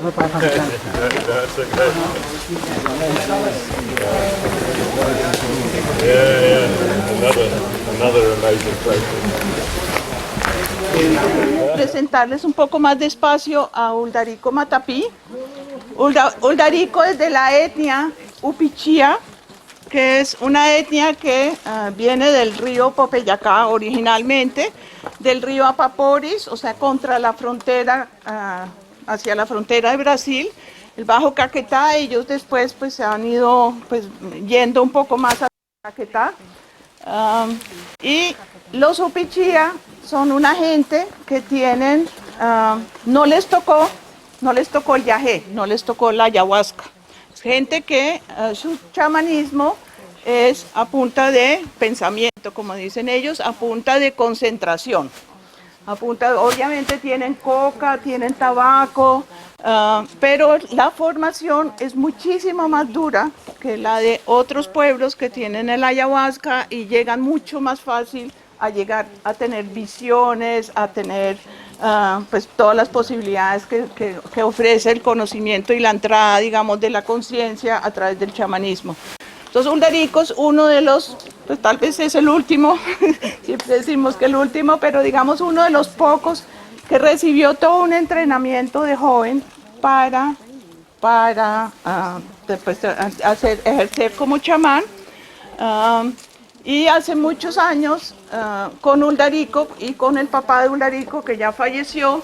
That's okay. Another amazing place. Presentarles un poco más despacio a Uldarico Matapí. Uldarico es de la etnia Upichía, que es una etnia que viene del río Popeyacá originalmente, del río Apaporis, o sea, contra la frontera, hacia la frontera de Brasil, el Bajo Caquetá. Ellos después pues se han ido pues yendo un poco más a Caquetá. Y los Upichía son una gente que tienen, no les tocó el yagé, no les tocó la ayahuasca. Es gente que su chamanismo es a punta de pensamiento, como dicen ellos, a punta de concentración. Obviamente tienen coca, tienen tabaco, pero la formación es muchísimo más dura que la de otros pueblos que tienen el ayahuasca y llegan mucho más fácil a llegar a tener visiones, a tener pues todas las posibilidades que ofrece el conocimiento y la entrada, digamos, de la conciencia a través del chamanismo. Entonces, Uldarico es uno de los, pues tal vez es el último, siempre decimos que el último, pero digamos uno de los pocos que recibió todo un entrenamiento de joven para pues, ejercer como chamán. Y hace muchos años, con Uldarico y con el papá de Uldarico, que ya falleció,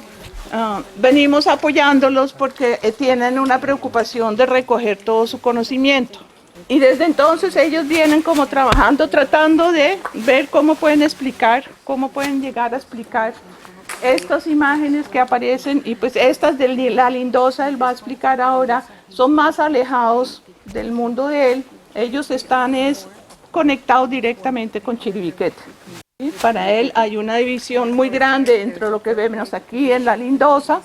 venimos apoyándolos porque tienen una preocupación de recoger todo su conocimiento. Y desde entonces ellos vienen como trabajando, tratando de ver cómo pueden explicar, cómo pueden llegar a explicar estas imágenes que aparecen. Y pues estas de la lindosa, él va a explicar ahora, son más alejados del mundo de él. Ellos están conectados directamente con Chiribiquete. ¿Sí? Para él hay una división muy grande entre lo que vemos aquí en la lindosa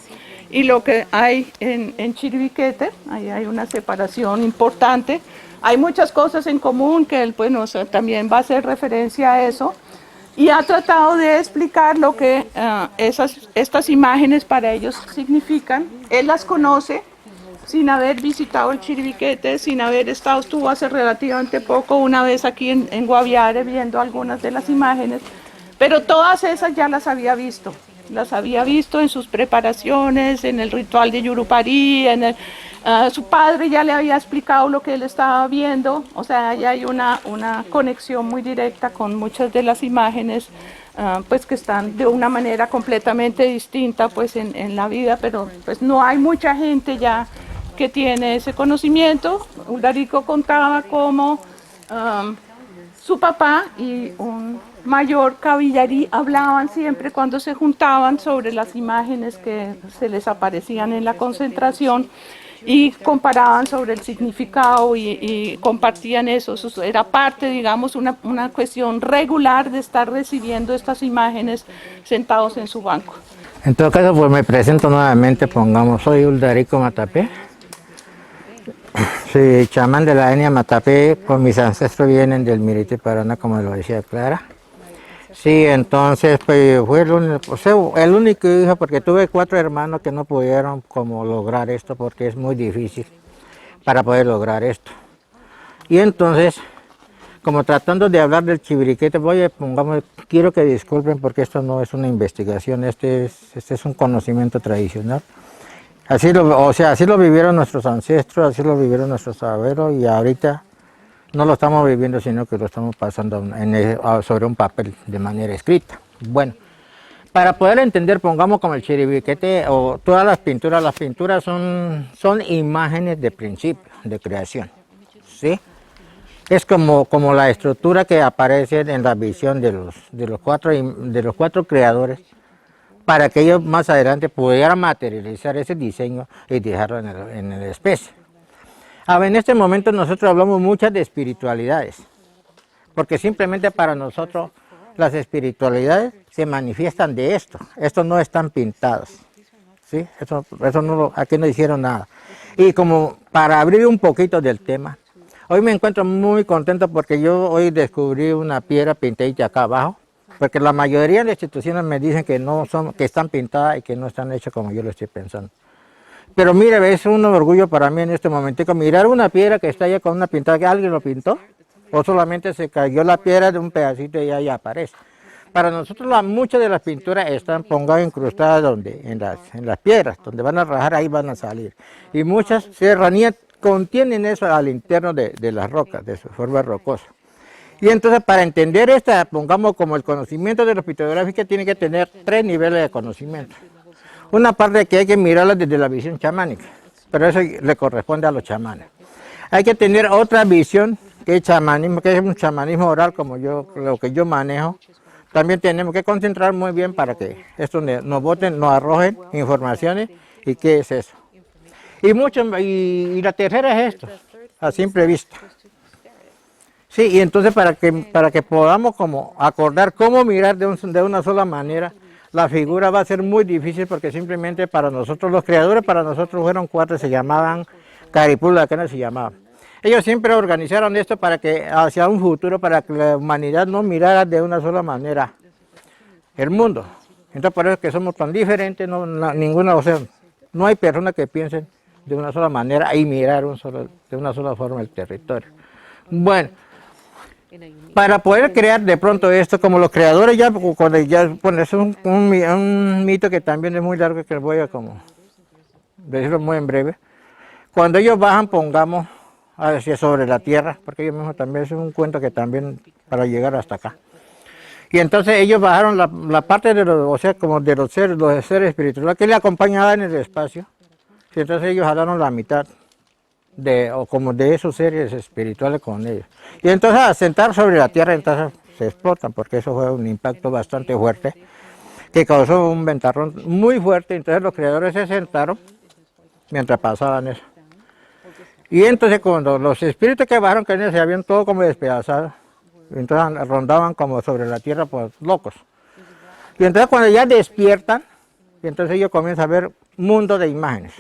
y lo que hay en Chiribiquete. Ahí hay una separación importante. Hay muchas cosas en común que él pues, también va a hacer referencia a eso, y ha tratado de explicar lo que estas imágenes para ellos significan. Él las conoce sin haber visitado el Chiribiquete, sin haber estado, estuvo hace relativamente poco una vez aquí en Guaviare viendo algunas de las imágenes, pero todas esas ya las había visto en sus preparaciones, en el ritual de Yurupari, su padre ya le había explicado lo que él estaba viendo. O sea, ya hay una conexión muy directa con muchas de las imágenes, pues que están de una manera completamente distinta pues en la vida, pero pues no hay mucha gente ya que tiene ese conocimiento. Uldarico contaba cómo su papá y un mayor Cavillarí hablaban siempre cuando se juntaban sobre las imágenes que se les aparecían en la concentración y comparaban sobre el significado y compartían eso. Eso era parte, digamos, una cuestión regular de estar recibiendo estas imágenes sentados en su banco. En todo caso, pues me presento nuevamente, pongamos, soy Uldarico Matapé. Soy chamán de la etnia Matapé, pues mis ancestros vienen del Miriti Paraná, como lo decía Clara. Sí, entonces pues fue el único hijo, porque tuve 4 hermanos que no pudieron como lograr esto, porque es muy difícil para poder lograr esto. Y entonces, como tratando de hablar del Chiribiquete, quiero que disculpen porque esto no es una investigación, este es un conocimiento tradicional. Así lo vivieron nuestros ancestros, así lo vivieron nuestros abuelos, y ahorita no lo estamos viviendo, sino que lo estamos pasando sobre un papel de manera escrita. Bueno, para poder entender, pongamos como el Chiribiquete o todas las pinturas son imágenes de principio, de creación, ¿sí? Es como la estructura que aparece en la visión de los cuatro creadores, para que ellos más adelante pudieran materializar ese diseño y dejarlo en la especie. En este momento nosotros hablamos muchas de espiritualidades, porque simplemente para nosotros las espiritualidades se manifiestan de esto. Estos no están pintados, ¿sí? Aquí no hicieron nada. Y como para abrir un poquito del tema, hoy me encuentro muy contento porque yo hoy descubrí una piedra pintadita acá abajo, porque la mayoría de las instituciones me dicen que no son, que están pintadas y que no están hechas como yo lo estoy pensando. Pero mire, es un orgullo para mí en este momentico mirar una piedra que está allá con una pintada que alguien lo pintó, o solamente se cayó la piedra de un pedacito y ahí aparece. Para nosotros muchas de las pinturas están pongadas incrustadas donde, en las piedras, donde van a rajar, ahí van a salir. Y muchas serranías contienen eso al interno de las rocas, de su forma rocosa. Y entonces para entender esta, pongamos como el conocimiento de la pictográfica, tiene que tener 3 niveles de conocimiento. Una parte que hay que mirarla desde la visión chamánica, pero eso le corresponde a los chamanes. Hay que tener otra visión que es chamanismo, que es un chamanismo oral como lo que yo manejo. También tenemos que concentrar muy bien para que esto nos boten, nos arrojen informaciones y qué es eso. Y la tercera es esto, a simple vista. Sí, y entonces para que podamos como acordar cómo mirar de una sola manera, la figura va a ser muy difícil porque simplemente para nosotros, los creadores, para nosotros fueron 4, se llamaban Caripula, que no se llamaban. Ellos siempre organizaron esto para que hacia un futuro, para que la humanidad no mirara de una sola manera el mundo. Entonces por eso es que somos tan diferentes, o sea, no hay personas que piensen de una sola manera y mirar de una sola forma el territorio. Bueno, para poder crear de pronto esto, como los creadores bueno, es un mito que también es muy largo, que voy a como decirlo muy en breve. Cuando ellos bajan, pongamos, hacia sobre la tierra, porque ellos mismos también es un cuento que también para llegar hasta acá. Y entonces ellos bajaron la parte de o sea, como de los seres espirituales que le acompañaban en el espacio. Y entonces ellos jalaron la mitad como de esos seres espirituales con ellos. Y entonces al sentar sobre la tierra, entonces se explotan, porque eso fue un impacto bastante fuerte, que causó un ventarrón muy fuerte. Entonces los creadores se sentaron mientras pasaban eso. Y entonces cuando los espíritus que bajaron, que se habían todo como despedazado, entonces rondaban como sobre la tierra, pues locos. Y entonces cuando ya despiertan, y entonces ellos comienzan a ver un mundo de imágenes.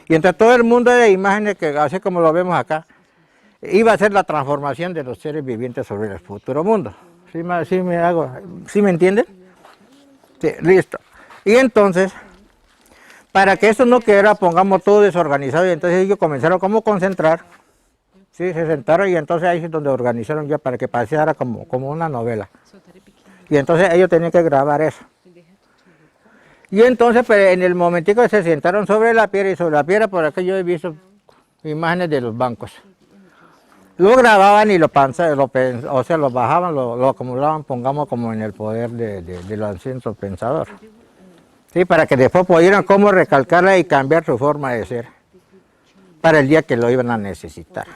Y entonces todo el mundo de imágenes, que así como lo vemos acá, iba a ser la transformación de los seres vivientes sobre el futuro mundo. ¿Sí me entienden? Sí, listo. Y entonces, para que eso no quedara, pongamos todo desorganizado, y entonces ellos comenzaron como a concentrar, ¿sí? Se sentaron y entonces ahí es donde organizaron ya para que paseara como una novela. Y entonces ellos tenían que grabar eso. Y entonces pues, en el momentico que se sentaron sobre la piedra, y sobre la piedra por acá yo he visto imágenes de los bancos. Lo grababan y lo bajaban, lo acumulaban, pongamos como en el poder de los ancianos pensadores. Sí, para que después pudieran como recalcarla y cambiar su forma de ser para el día que lo iban a necesitar.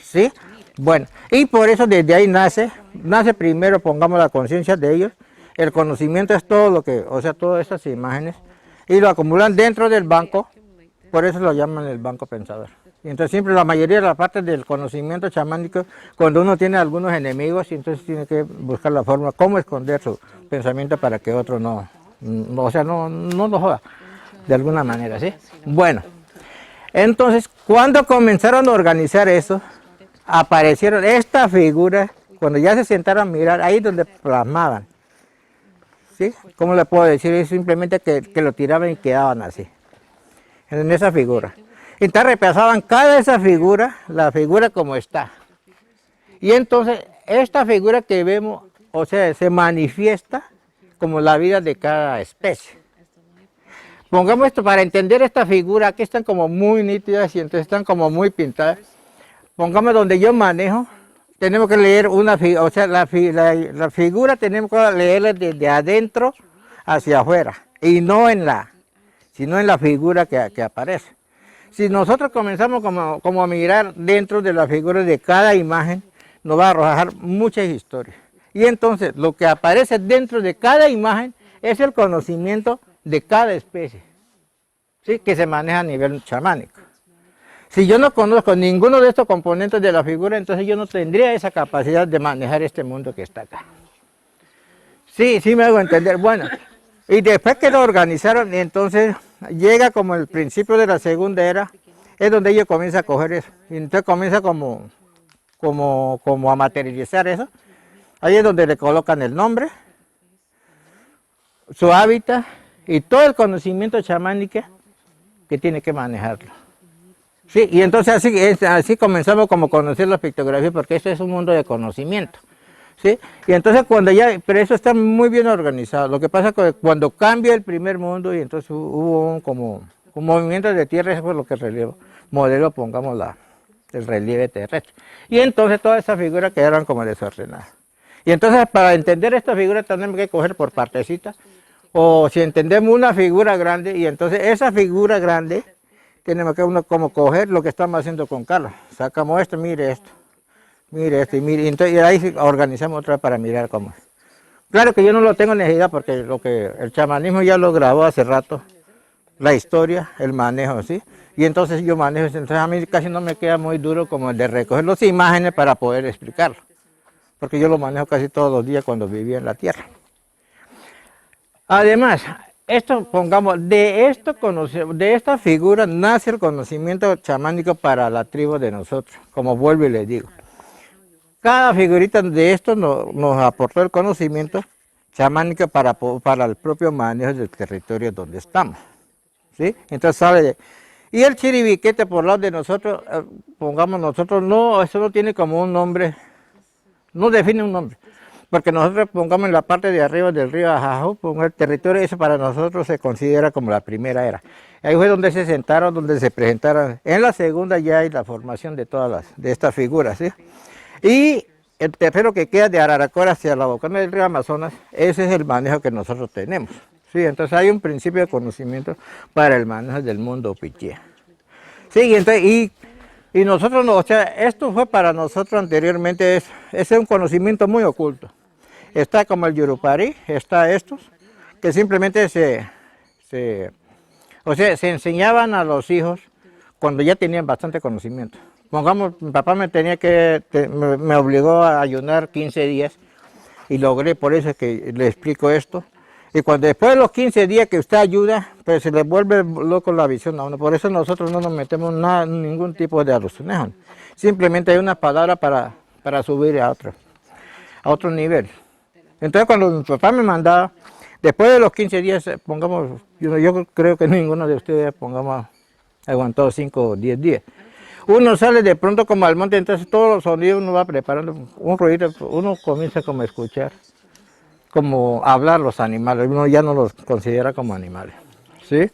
¿Sí? Bueno, y por eso desde ahí nace primero, pongamos la conciencia de ellos. El conocimiento es todo lo que, o sea, todas estas imágenes, y lo acumulan dentro del banco, por eso lo llaman el banco pensador. Y entonces siempre la mayoría de la parte del conocimiento chamánico, cuando uno tiene algunos enemigos, entonces tiene que buscar la forma, cómo esconder su pensamiento para que otro no lo joda, de alguna manera, ¿sí? Bueno, entonces, cuando comenzaron a organizar eso, aparecieron estas figuras, cuando ya se sentaron a mirar, ahí donde plasmaban. ¿Sí? ¿Cómo le puedo decir? Es simplemente que lo tiraban y quedaban así, en esa figura. Entonces repasaban cada esa figura, la figura como está. Y entonces esta figura que vemos, o sea, se manifiesta como la vida de cada especie. Pongamos esto para entender esta figura, aquí están como muy nítidas y entonces están como muy pintadas. Pongamos donde yo manejo. Tenemos que leer o sea, la figura tenemos que leerla desde adentro hacia afuera, y sino en la figura que aparece. Si nosotros comenzamos como a mirar dentro de la figura de cada imagen, nos va a arrojar muchas historias. Y entonces lo que aparece dentro de cada imagen es el conocimiento de cada especie, ¿sí? Que se maneja a nivel chamánico. Si yo no conozco ninguno de estos componentes de la figura, entonces yo no tendría esa capacidad de manejar este mundo que está acá. Sí me hago entender. Bueno, y después que lo organizaron, entonces llega como el principio de la segunda era, es donde ellos comienzan a coger eso. Y entonces comienza como a materializar eso. Ahí es donde le colocan el nombre, su hábitat y todo el conocimiento chamánico que tiene que manejarlo. Sí, y entonces así comenzamos como a conocer la pictografía, porque este es un mundo de conocimiento. ¿Sí? Y entonces pero eso está muy bien organizado. Lo que pasa es que cuando cambia el primer mundo y entonces hubo como un movimiento de tierra, eso fue lo que modelo, pongamos el relieve terrestre. Y entonces todas esas figuras quedaron como desordenadas. Y entonces para entender esta figura tenemos que coger por partecitas, o si entendemos una figura grande, y entonces esa figura grande tenemos que como coger lo que estamos haciendo con Carlos. Sacamos esto, mire esto, y entonces y ahí organizamos otra para mirar cómo es. Claro que yo no lo tengo necesidad porque el chamanismo ya lo grabó hace rato, la historia, el manejo, ¿sí? Y entonces yo manejo, entonces a mí casi no me queda muy duro como el de recoger las imágenes para poder explicarlo, porque yo lo manejo casi todos los días cuando vivía en la tierra. Además, de esta figura nace el conocimiento chamánico para la tribu de nosotros, como vuelvo y les digo. Cada figurita de esto nos aportó el conocimiento chamánico para el propio manejo del territorio donde estamos. ¿Sí? Entonces y el chiribiquete por lado de nosotros, pongamos nosotros, eso no tiene como un nombre, no define un nombre. Porque nosotros pongamos en la parte de arriba del río Ajajo, el territorio ese para nosotros se considera como la primera era. Ahí fue donde se sentaron, donde se presentaron. En la segunda ya hay la formación de todas estas figuras, ¿sí? Y el tercero que queda de Araraquara hacia la bocana del río Amazonas, ese es el manejo que nosotros tenemos. Sí, entonces hay un principio de conocimiento para el manejo del mundo Pichía. Sí, y nosotros, o sea, esto fue para nosotros anteriormente, es un conocimiento muy oculto. Está como el Yurupari, está estos, que simplemente se enseñaban a los hijos cuando ya tenían bastante conocimiento. Pongamos, mi papá me obligó a ayunar 15 días y logré, por eso es que le explico esto. Y cuando después de los 15 días que usted ayuda, pues se le vuelve loco la visión a uno. Por eso nosotros no nos metemos ningún tipo de alucinación. Simplemente hay una palabra para subir a otro nivel. Entonces cuando mi papá me mandaba, después de los 15 días, pongamos, yo creo que ninguno de ustedes, aguantó 5 o 10 días. Uno sale de pronto como al monte, entonces todos los sonidos uno va preparando, un ruido, uno comienza como a escuchar, como hablar los animales, uno ya no los considera como animales, ¿sí?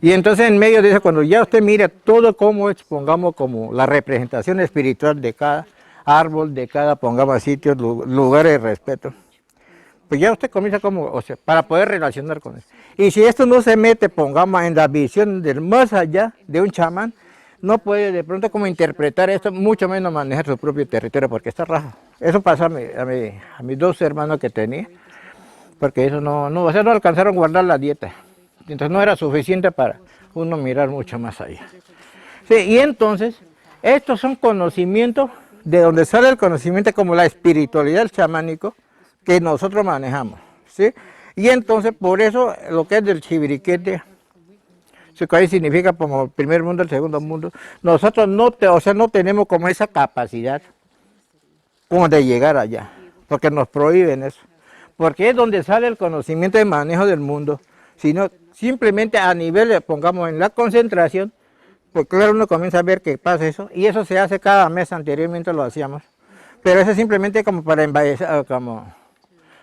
Y entonces en medio de eso, cuando ya usted mira todo como es, pongamos como la representación espiritual de cada árbol, de cada, pongamos sitios, lugares de respeto, pues ya usted comienza como, o sea, para poder relacionar con eso. Y si esto no se mete, pongamos en la visión del más allá de un chamán, no puede de pronto como interpretar esto, mucho menos manejar su propio territorio, porque está rajo. Eso pasó a mis 2 hermanos que tenía, porque eso no alcanzaron a guardar la dieta. Entonces no era suficiente para uno mirar mucho más allá. Sí, y entonces, estos son conocimientos, de donde sale el conocimiento como la espiritualidad chamánico que nosotros manejamos. ¿Sí? Y entonces, por eso, lo que es del chiviriquete, que ahí significa como el primer mundo, el segundo mundo, nosotros no tenemos como esa capacidad como de llegar allá, porque nos prohíben eso, porque es donde sale el conocimiento de manejo del mundo, sino simplemente a nivel, pongamos en la concentración, pues claro, uno comienza a ver que pasa eso, y eso se hace cada mes, anteriormente lo hacíamos, pero eso es simplemente como para como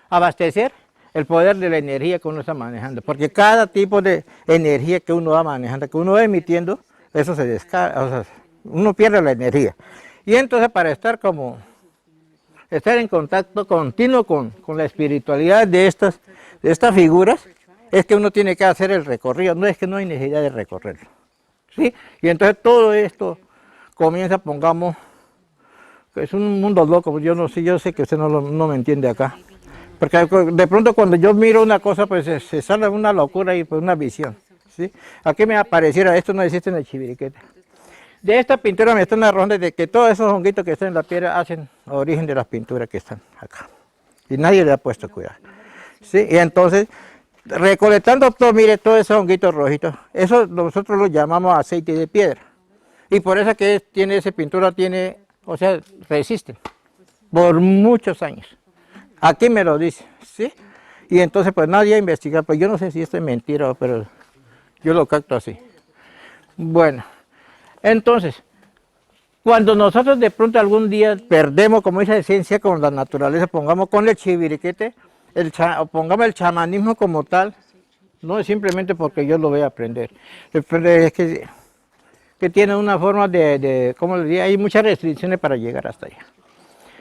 abastecer el poder de la energía que uno está manejando, porque cada tipo de energía que uno va manejando, que uno va emitiendo, eso se descarga, o sea, uno pierde la energía. Y entonces para estar en contacto continuo con la espiritualidad de estas figuras, es que uno tiene que hacer el recorrido, no es que no hay necesidad de recorrerlo. ¿Sí? Y entonces todo esto comienza, pongamos, que es un mundo loco, yo sé que usted no me entiende acá. Porque de pronto cuando yo miro una cosa, pues se sale una locura y pues una visión. ¿Sí? Aquí me apareciera, esto no existe en el chiviriquete. De esta pintura me están narrando de que todos esos honguitos que están en la piedra hacen origen de las pinturas que están acá. Y nadie le ha puesto cuidado. ¿Sí? Y entonces, recolectando todo, mire, todos esos honguitos rojitos, eso nosotros lo llamamos aceite de piedra. Y por eso que esa pintura resiste por muchos años. Aquí me lo dice, ¿sí? Y entonces pues nadie ha investigado, pues yo no sé si esto es mentira, pero yo lo capto así. Bueno, entonces, cuando nosotros de pronto algún día perdemos como esa esencia con la naturaleza, pongamos con el chiviriquete, o pongamos el chamanismo como tal, no es simplemente porque yo lo voy a aprender, es que tiene una forma ¿cómo le diría? Hay muchas restricciones para llegar hasta allá.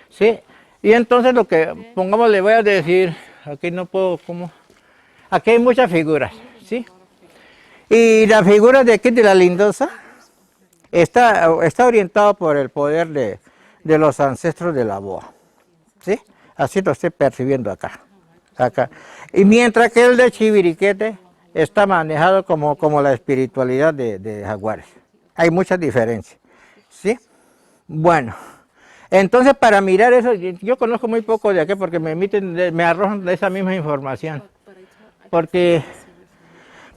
¿Sí? Y entonces lo que, pongamos, le voy a decir, aquí no puedo, ¿cómo? Aquí hay muchas figuras, ¿sí? Y la figura de aquí de la Lindosa está orientada por el poder de los ancestros de la boa, ¿sí? Así lo estoy percibiendo acá. Y mientras que el de Chiviriquete está manejado como la espiritualidad de jaguares. Hay muchas diferencias, ¿sí? Bueno, entonces para mirar eso, yo conozco muy poco de aquí porque me arrojan esa misma información. Porque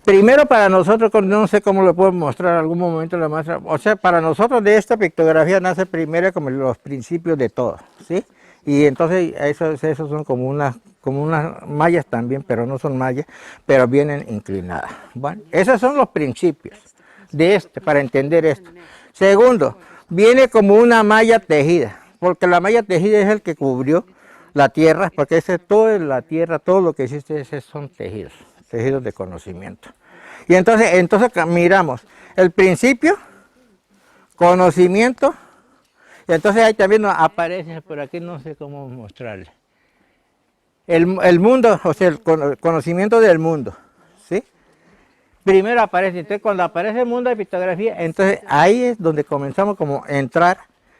primero para nosotros, no sé cómo lo puedo mostrar en algún momento la maestra, o sea, para nosotros de esta pictografía nace primero como los principios de todo, ¿sí? Y entonces esos son como unas mallas también, pero no son mallas, pero vienen inclinadas. Bueno, esos son los principios de para entender esto. Segundo, viene como una malla tejida, porque la malla tejida es el que cubrió la tierra, porque toda la tierra, todo lo que existe, son tejidos de conocimiento. Y entonces miramos el principio, conocimiento, y entonces ahí también aparece, por aquí no sé cómo mostrarle, el mundo, o sea, el conocimiento del mundo, ¿sí? Primero aparece, entonces cuando aparece el mundo de pictografía, entonces ahí es donde comenzamos como a entrar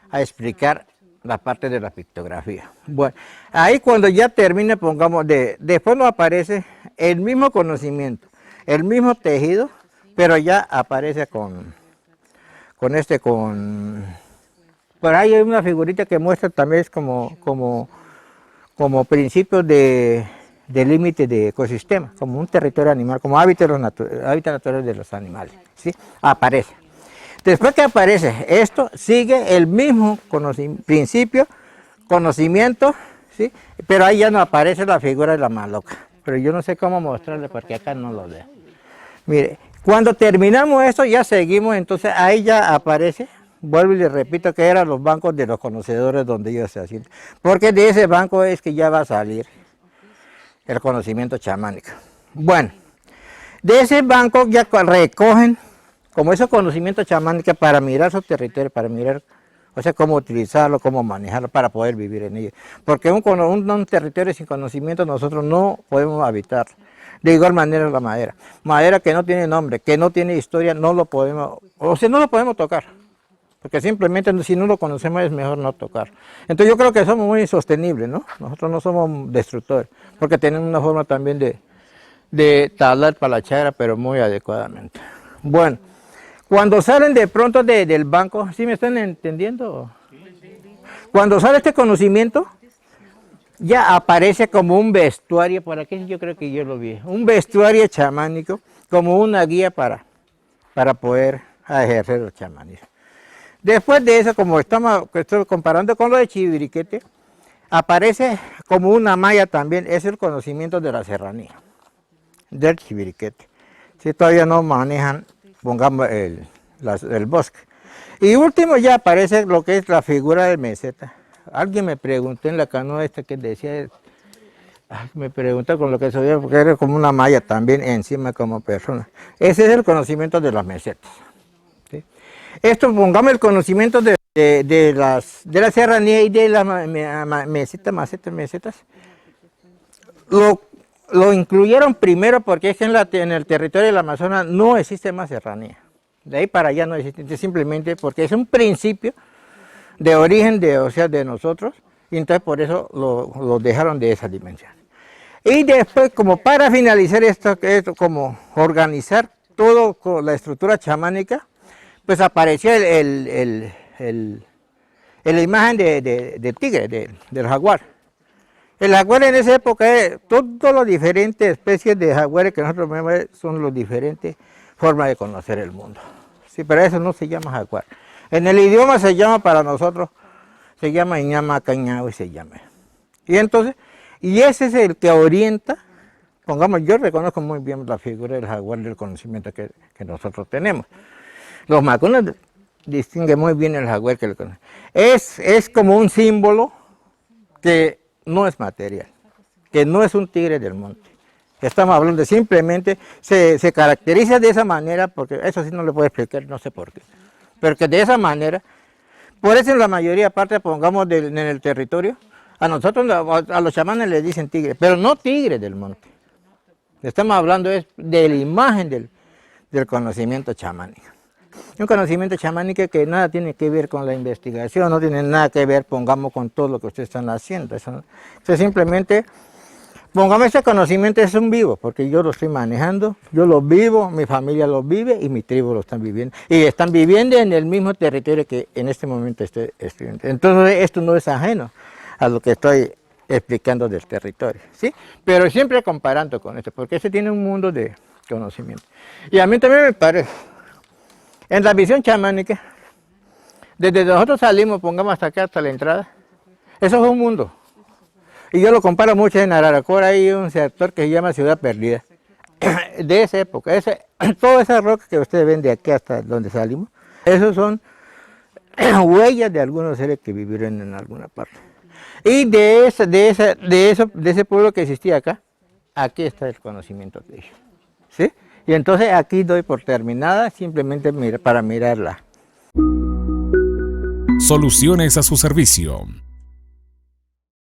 a explicar la parte de la pictografía. Bueno, ahí cuando ya termine, pongamos, después nos aparece el mismo conocimiento, el mismo tejido, pero ya aparece por ahí hay una figurita que muestra también como principios de límite de ecosistema, como un territorio animal, como hábitat natural de los animales, ¿sí? Aparece. Después que aparece esto, sigue el mismo principio, conocimiento, ¿sí? Pero ahí ya no aparece la figura de la maloca. Pero yo no sé cómo mostrarle porque acá no lo veo. Mire, cuando terminamos esto ya seguimos, entonces ahí ya aparece, vuelvo y le repito que eran los bancos de los conocedores donde ellos se hacían. Porque de ese banco es que ya va a salir el conocimiento chamánico. Bueno, de ese banco ya recogen como esos conocimientos chamánicos para mirar su territorio, para mirar, o sea, cómo utilizarlo, cómo manejarlo, para poder vivir en ello. Porque un territorio sin conocimiento nosotros no podemos habitar. De igual manera la madera. Madera que no tiene nombre, que no tiene historia, no lo podemos, o sea, no lo podemos tocar. Porque simplemente si no lo conocemos es mejor no tocar. Entonces yo creo que somos muy sostenibles, ¿no? Nosotros no somos destructores, porque tenemos una forma también de talar para la chara, pero muy adecuadamente. Bueno. Cuando salen de pronto del banco, ¿sí me están entendiendo? Cuando sale este conocimiento, ya aparece como un vestuario, por aquí yo creo que yo lo vi, un vestuario chamánico, como una guía para poder ejercer el chamanismo. Después de eso, como estoy comparando con lo de Chiviriquete, aparece como una malla también, es el conocimiento de la serranía, del Chiviriquete. Si todavía no manejan, pongamos el bosque. Y último ya aparece lo que es la figura de meseta. Alguien me preguntó en la canoa esta que decía, me preguntó con lo que sabía, porque era como una malla también encima como persona. Ese es el conocimiento de las mesetas. ¿Sí? Esto pongamos el conocimiento de la serranía y de las mesetas. Lo incluyeron primero porque es que en el territorio del Amazonas no existe más serranía. De ahí para allá no existe, simplemente porque es un principio de origen de nosotros, y entonces por eso lo dejaron de esa dimensión. Y después, como para finalizar esto como organizar todo con la estructura chamánica, pues apareció la imagen del tigre, del jaguar. El jaguar en esa época, todas las diferentes especies de jaguares que nosotros vemos son las diferentes formas de conocer el mundo. Sí, pero eso no se llama jaguar. En el idioma se llama para nosotros, se llama Iñama Cañao y se llama. Y entonces, y ese es el que orienta, pongamos, yo reconozco muy bien la figura del jaguar del conocimiento que nosotros tenemos. Los macunas distinguen muy bien el jaguar que lo conocen. Es como un símbolo que no es material, que no es un tigre del monte. Estamos hablando de simplemente, se caracteriza de esa manera, porque eso sí no le puedo explicar, no sé por qué. Pero que de esa manera, por eso en la mayoría parte, pongamos en el territorio, a nosotros, a los chamanes les dicen tigre, pero no tigre del monte. Estamos hablando de la imagen del conocimiento chamánico. Un conocimiento chamánico que nada tiene que ver con la investigación, no tiene nada que ver, pongamos, con todo lo que ustedes están haciendo. Eso simplemente, pongamos, ese conocimiento es un vivo, porque yo lo estoy manejando, yo lo vivo, mi familia lo vive y mi tribu lo están viviendo. Y están viviendo en el mismo territorio que en este momento estoy estudiando. Entonces esto no es ajeno a lo que estoy explicando del territorio, ¿sí? Pero siempre comparando con esto, porque este tiene un mundo de conocimiento. Y a mí también me parece, en la visión chamánica, desde nosotros salimos, pongamos hasta acá, hasta la entrada, eso es un mundo. Y yo lo comparo mucho en Araraquara, hay un sector que se llama Ciudad Perdida, de esa época. Todas esas rocas que ustedes ven de aquí hasta donde salimos, esos son huellas de algunos seres que vivieron en alguna parte. Y de ese pueblo que existía acá, aquí está el conocimiento de ellos, ¿sí? Y entonces aquí doy por terminada, simplemente para mirarla. Soluciones a su servicio.